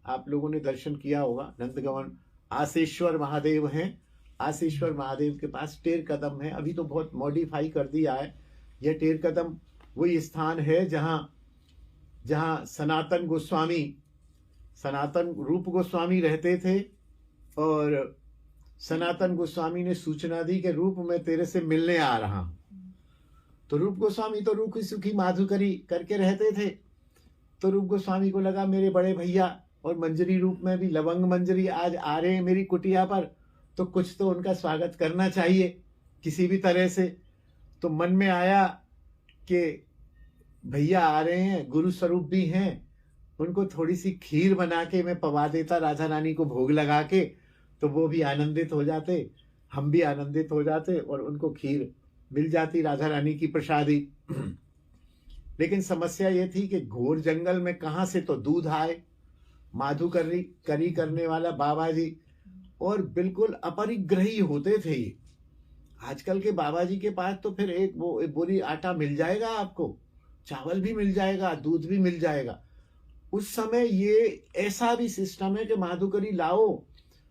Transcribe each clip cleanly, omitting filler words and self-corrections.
आप लोगों ने दर्शन किया होगा, नंदगवन आसेश्वर महादेव हैं। आसेश्वर महादेव के पास टेर कदम है, अभी तो बहुत मॉडिफाई कर दिया है। यह टेर कदम वही स्थान है जहाँ सनातन रूप गोस्वामी रहते थे, और सनातन गोस्वामी ने सूचना दी कि रूप मैं तेरे से मिलने आ रहा हूं। तो रूप गोस्वामी तो रूखी सुखी माधुकरी करके रहते थे। तो रूप गोस्वामी को लगा मेरे बड़े भैया और मंजरी रूप में भी लवंग मंजरी आज आ रहे हैं मेरी कुटिया पर, तो कुछ तो उनका स्वागत करना चाहिए किसी भी तरह से। तो मन में आया कि भैया आ रहे हैं, गुरु स्वरूप भी हैं, उनको थोड़ी सी खीर बना के मैं पवा देता राधा रानी को भोग लगा के, तो वो भी आनंदित हो जाते, हम भी आनंदित हो जाते और उनको खीर मिल जाती राधा रानी की प्रसादी। लेकिन समस्या ये थी कि घोर जंगल में कहाँ से तो दूध आए, माधुकरी करने वाला बाबा जी, और बिल्कुल अपरिग्रही होते थे ये। आजकल के बाबा जी के पास तो फिर एक बोरी आटा मिल जाएगा आपको, चावल भी मिल जाएगा, दूध भी मिल जाएगा। उस समय ये ऐसा भी सिस्टम है कि माधुकरी लाओ,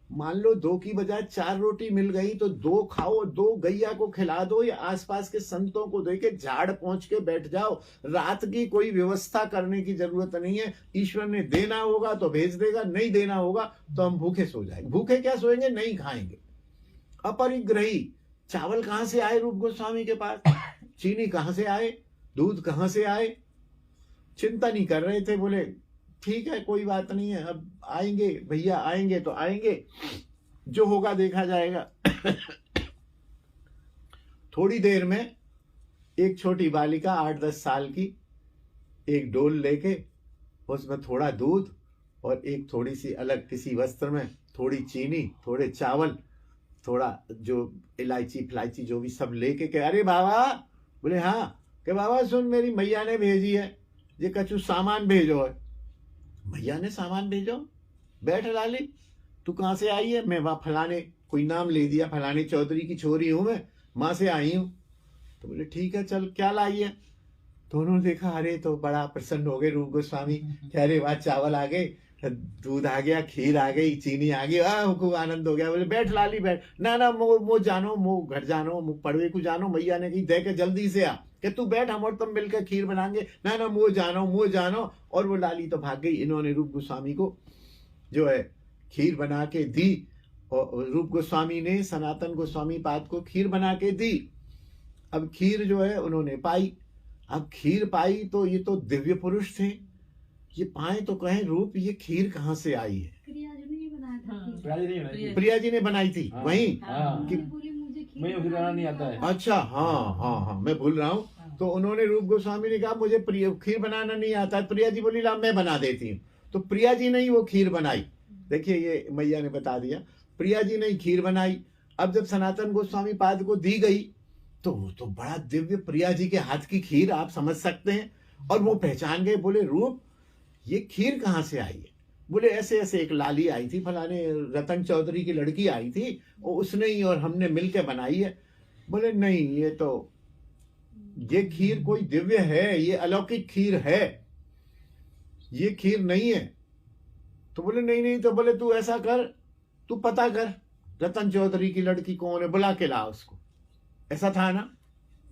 मान लो 2 की बजाय 4 रोटी मिल गई तो 2 खाओ, 2 गैया को खिला दो या आसपास के संतों को दे के झाड़ पहुंच के बैठ जाओ। रात की कोई व्यवस्था करने की जरूरत नहीं है। ईश्वर ने देना होगा तो भेज देगा, नहीं देना होगा तो हम भूखे सो जाएंगे। भूखे क्या सोएंगे, नहीं खाएंगे। अपरिग्रही। चावल कहां से आए रूप गोस्वामी के पास, चीनी कहां से आए, दूध कहां से आए, चिंता नहीं कर रहे थे। बोले ठीक है कोई बात नहीं है, अब आएंगे भैया, आएंगे तो आएंगे, जो होगा देखा जाएगा। थोड़ी देर में एक छोटी बालिका 8-10 साल की एक डोल लेके, उसमें थोड़ा दूध और एक थोड़ी सी अलग किसी वस्त्र में थोड़ी चीनी, थोड़े चावल, थोड़ा जो इलायची फिलायची जो भी सब लेके के, अरे बाबा, बोले हाँ, के बाबा सुन, मेरी मैया ने भेजी है, ये कछु सामान भेजो है। भैया ने सामान भेजो, बैठ लाली, तू कहां से आई है? मैं वहां फलाने, कोई नाम ले दिया, फलाने चौधरी की छोरी हूं मैं, मां से आई हूं। तो बोले ठीक है चल, क्या लाई है? तो उन्होंने देखा, अरे तो बड़ा प्रसन्न हो गए रूप गोस्वामी, अरे वाह, चावल आ गए, दूध आ गया, खीर आ गई, चीनी आ गई, खूब आनंद हो गया। बोले बैठ लाली बैठ, ना मो जानो, मो घर जानो, मो पड़वे को जानो, मैया ने कही दे के जल्दी से आ, कि तू बैठ, हम और तुम मिलकर खीर बनाएंगे। ना मो जानो। और वो लाली तो भाग गई। इन्होंने रूप गोस्वामी को जो है खीर बना के दी, और रूप गोस्वामी ने सनातन गोस्वामी पाद को खीर बना के दी। अब खीर जो है उन्होंने पाई। अब खीर पाई तो ये तो दिव्य पुरुष थे, ये पाए तो कहें रूप, ये खीर कहाँ से आई है? प्रिया जी ने बनाया था। प्रिया जी ने बनाई थी। वही नहीं आता है। अच्छा, हाँ, मैं भूल रहा हूँ। तो उन्होंने रूप गोस्वामी ने कहा मुझे खीर बनाना नहीं आता। प्रिया जी बोली ला मैं बना देती हूँ। तो प्रिया जी ने ही वो खीर बनाई। देखिए ये मैया ने बता दिया, प्रिया जी ने ही खीर बनाई। अब जब सनातन गोस्वामी पाद को दी गई तो बड़ा दिव्य, प्रिया जी के हाथ की खीर, आप समझ सकते हैं। और वो पहचान गए, बोले रूप ये खीर कहाँ से आई है? बोले ऐसे ऐसे एक लाली आई थी, फलाने रतन चौधरी की लड़की आई थी, उसने ही और हमने मिलके बनाई है। बोले नहीं, ये खीर कोई दिव्य है, ये अलौकिक खीर है, ये खीर नहीं है। तो बोले नहीं। तो बोले तू ऐसा कर, तू पता कर रतन चौधरी की लड़की कौन है, बुला के ला उसको। ऐसा था ना?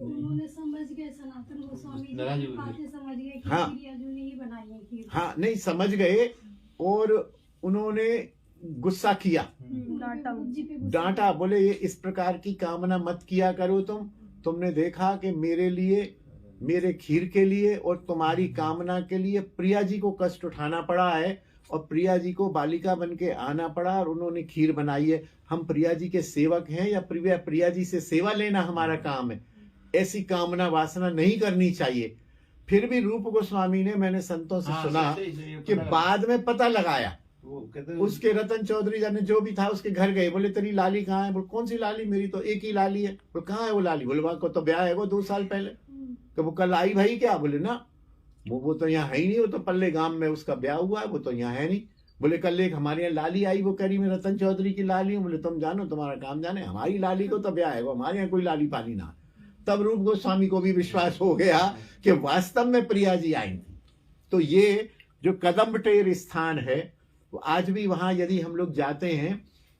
उन्होंने समझ गए, सनातन गोस्वामी जी बातें समझ गए कि हाँ, प्रिया जी ने ही बनाई है खीर। हाँ, नहीं समझ गए, और उन्होंने गुस्सा किया, डांटा। बोले ये इस प्रकार की कामना मत किया करो तुमने देखा कि मेरे लिए, मेरे खीर के लिए और तुम्हारी कामना के लिए प्रिया जी को कष्ट उठाना पड़ा है, और प्रिया जी को बालिका बन के आना पड़ा, और उन्होंने खीर बनाई है। हम प्रिया जी के सेवक हैं, या प्रिया जी से सेवा लेना हमारा काम है। ऐसी कामना वासना नहीं करनी चाहिए। फिर भी रूप गोस्वामी ने, मैंने संतों से सुना कि बाद में पता लगाया, उसके रतन चौधरी जाने जो भी था उसके घर गए, बोले तेरी लाली कहाँ है? बोले कौन सी लाली, मेरी तो एक ही लाली है। बोले कहाँ है वो लाली? बोले वहां को तो ब्याह है वो 2 साल पहले। तो वो कल आई भाई क्या? बोले ना, वो तो यहाँ है ही नहीं, वो तो पल्ले गांव में उसका ब्याह हुआ है, वो तो यहाँ है नहीं। बोले कल एक हमारे यहाँ लाली आई, वो कह रही मैं रतन चौधरी की लाली हूँ। बोले तुम जानो, तुम्हारा काम जाने, हमारी लाली को तो ब्याह है, वो हमारे यहाँ कोई लाली पाली ना। तब रूप गोस्वामी को भी विश्वास हो गया कि वास्तव में प्रिया जी आई थी। तो ये जो कदम टेर स्थान है, तो आज भी वहाँ यदि हम लोग जाते हैं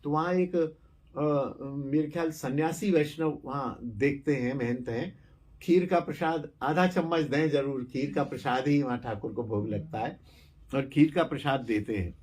तो वहाँ एक मेरे ख्याल सन्यासी वैष्णव वहाँ देखते हैं, महंत हैं, खीर का प्रसाद आधा चम्मच दें जरूर, खीर का प्रसाद ही वहाँ ठाकुर को भोग लगता है और खीर का प्रसाद देते हैं।